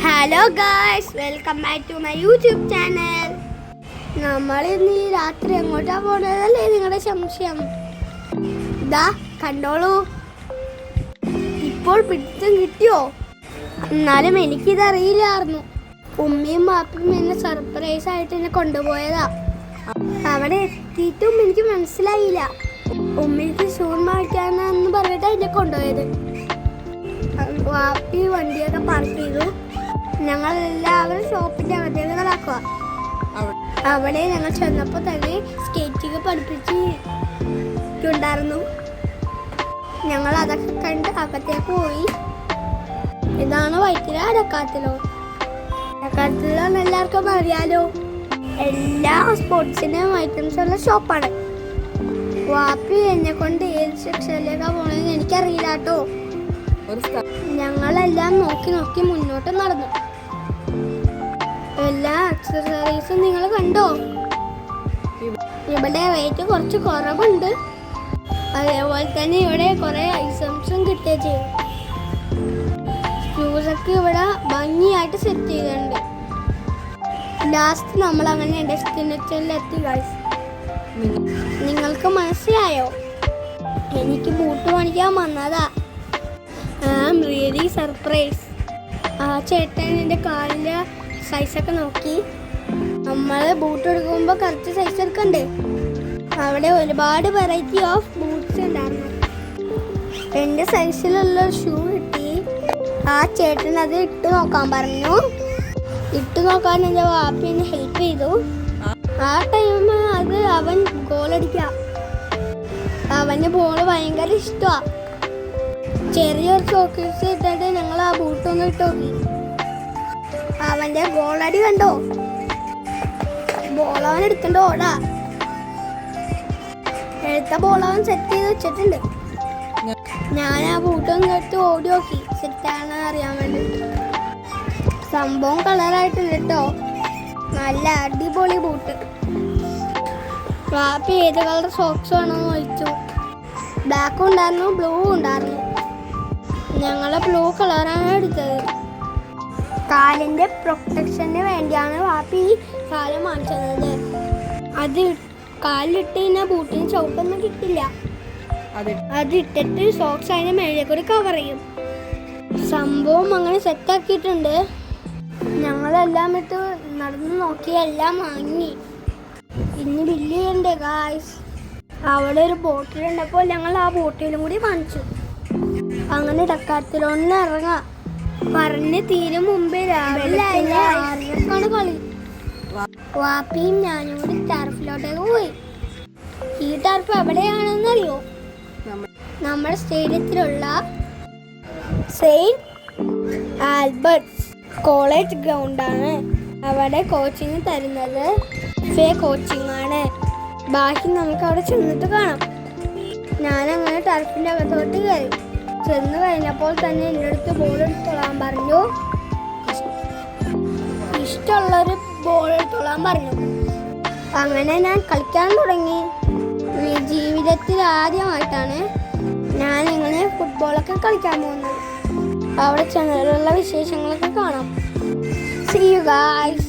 Hello guys, welcome back to my YouTube channel. നമ്മൾ ഇന്ന് ഈ രാത്രി എങ്ങോട്ടാ പോണതല്ലേ നിങ്ങളുടെ സംശയം? ഇതാ കണ്ടോളൂ. ഇപ്പോൾ പിടുത്തം കിട്ടിയോ? എന്നാലും എനിക്കിതറിയില്ലായിരുന്നു. ഉമ്മയും ബാപ്പയും എന്നെ സർപ്രൈസ് ആയിട്ട് എന്നെ കൊണ്ടുപോയതാ. അവിടെ എത്തിയിട്ടും എനിക്ക് മനസ്സിലായില്ല. ഉമ്മയ്ക്ക് ഷൂൺ മാറ്റാന്ന് പറഞ്ഞിട്ടാണ് എന്നെ കൊണ്ടുപോയത്. വാപ്പി വണ്ടിയൊക്കെ പാർക്ക് ചെയ്തു. ഞങ്ങൾ എല്ലാവരും ഷോപ്പിന്റെ അകത്തേക്ക് നടക്കുക. അവിടെ ഞങ്ങൾ ചെന്നപ്പോൾ തന്നെ സ്കേറ്റിംഗ് പഠിപ്പിച്ചിട്ടുണ്ടായിരുന്നു. ഞങ്ങൾ അതൊക്കെ കണ്ട് അകത്തേക്ക് പോയി. ഇതാണ് വൈറ്റില ഡക്കാത്തലോ. ഡക്കാത്തലോ എല്ലാവർക്കും അറിയാലോ, എല്ലാ സ്പോർട്സിന്റെയും ഐറ്റംസ് ഉള്ള ഷോപ്പാണ്. വാപ്പി എന്നെ കൊണ്ട് ഏത് സെക്ഷനിലേക്കാ പോണെന്ന് എനിക്കറിയില്ല കേട്ടോ. ഞങ്ങളെല്ലാം നോക്കി നോക്കി മുന്നോട്ട് നടന്നു. എല്ലാ എക്സസൈസും നിങ്ങൾ കണ്ടോ? ഇവിടെ റേറ്റ് കുറച്ച് കുറവുണ്ട്. അതേപോലെ തന്നെ ഇവിടെ കുറെ ഐറ്റംസും കിട്ടുകയും ചെയ്യും. ഷൂസൊക്കെ ഇവിടെ ഭംഗിയായിട്ട് സെറ്റ് ചെയ്തിട്ടുണ്ട്. ലാസ്റ്റ് നമ്മൾ അങ്ങനെ ഡെസ്റ്റിനേഷനിലെത്തി ഗൈസ്. നിങ്ങൾക്ക് മനസ്സിലായോ? എനിക്ക് ബൂട്ട് മേടിക്കാൻ വന്നതാ. Really surprise. ആ ചേട്ടൻ എൻ്റെ കാലിൻ്റെ സൈസൊക്കെ നോക്കി. നമ്മൾ ബൂട്ട് എടുക്കുമ്പോൾ കറക്റ്റ് സൈസ് എടുക്കണ്ടേ? അവിടെ ഒരുപാട് വെറൈറ്റി ഓഫ് ബൂട്ട്സ് ഉണ്ടായിരുന്നു. എൻ്റെ സൈസിലുള്ള ഷൂ കിട്ടി. ആ ചേട്ടൻ അത് ഇട്ട് നോക്കാൻ പറഞ്ഞു. ഇട്ട് നോക്കാൻ എൻ്റെ വാപ്പി എന്നെ ഹെൽപ്പ് ചെയ്തു. ആ ടൈം അത് അവൻ ഗോളടിക്കുക. അവൻ്റെ ബോൾ ഭയങ്കര ഇഷ്ടമാണ്. ചെറിയൊരു ചോക്ലേറ്റ്സ് ഇട്ടിട്ട് ഞങ്ങൾ ആ ബൂട്ടൊന്ന് ഇട്ട് നോക്കി. അവൻ്റെ ഗോളടി കണ്ടോ? ബോളവൻ എടുക്കണ്ട ഓടാ. എടുത്ത ബോളവൻ സെറ്റ് ചെയ്ത് വെച്ചിട്ടുണ്ട്. ഞാൻ ആ ബൂട്ടൊന്ന് എടുത്ത് ഓടി നോക്കി സെറ്റാണെന്ന് അറിയാൻ വേണ്ടി. സംഭവം കളറായിട്ടുണ്ട് കേട്ടോ. നല്ല അടിപൊളി ബൂട്ട്. വാപ്പി ഏത് കളർ സോക്സ് വേണമെന്ന് ചോദിച്ചു. ബ്ലാക്കും ഉണ്ടായിരുന്നു, ബ്ലൂ ഉണ്ടായിരുന്നു. ഞങ്ങൾ ബ്ലൂ കളറാണ് എടുത്തത്. കാലിൻ്റെ പ്രൊട്ടക്ഷന് വേണ്ടിയാണ് വാപ്പി ഈ കാലം വാങ്ങിച്ചത്. അത് കാലിലിട്ട് കഴിഞ്ഞാൽ ബൂട്ടിന് ചവിട്ടൊന്നും കിട്ടില്ല. അതിട്ടിട്ട് സോക്സ് അതിൻ്റെ മേലെ കൂടി കവർ ചെയ്യും. സംഭവം അങ്ങനെ സെറ്റാക്കിയിട്ടുണ്ട്. ഞങ്ങളെല്ലാം ഇട്ട് നടന്ന് നോക്കി എല്ലാം വാങ്ങി. ഇനി ബില്ല് ചെയ്യണ്ടേ ഗായ്സ്? അവിടെ ഒരു ബോട്ടിലുണ്ടപ്പോൾ ഞങ്ങൾ ആ ബോട്ടിലും കൂടി വാങ്ങിച്ചു. അങ്ങനെ ഡക്കാത്തലോണിന് ഇറങ്ങാം. പറഞ്ഞ് തീരും മുമ്പേ രാവിലെ 6:00 കളി. വാപ്പിയും ഞാനും കൂടി ടർഫിലോട്ടേക്ക് പോയി. ഈ ടർഫ് എവിടെയാണെന്നറിയോ? നമ്മുടെ സ്റ്റേഡിയത്തിലുള്ള സെയിന്റ് ആൽബർട്ട്സ് കോളേജ് ഗ്രൗണ്ടാണ്. അവിടെ കോച്ചിങ് തരുന്നത് കോച്ചിങ് ആണ്. ബാക്കി നമുക്ക് അവിടെ ചെന്നിട്ട് കാണാം. ഞാനങ്ങനെ ടർഫിൻ്റെ അകത്തോട്ട് കയറി. ചെന്ന് കഴിഞ്ഞപ്പോൾ തന്നെ എൻ്റെ അടുത്ത് ബോൾ എടുത്തോളാൻ പറഞ്ഞു. ഇഷ്ടമുള്ളൊരു ബോൾ എടുത്തോളാൻ പറഞ്ഞു. അങ്ങനെ ഞാൻ കളിക്കാൻ തുടങ്ങി. ജീവിതത്തിൽ ആദ്യമായിട്ടാണ് ഞാൻ ഇങ്ങനെ ഫുട്ബോളൊക്കെ കളിക്കാൻ പോകുന്നത്. അവിടെ ചെന്നിട്ടുള്ള വിശേഷങ്ങളൊക്കെ കാണാം. See you guys.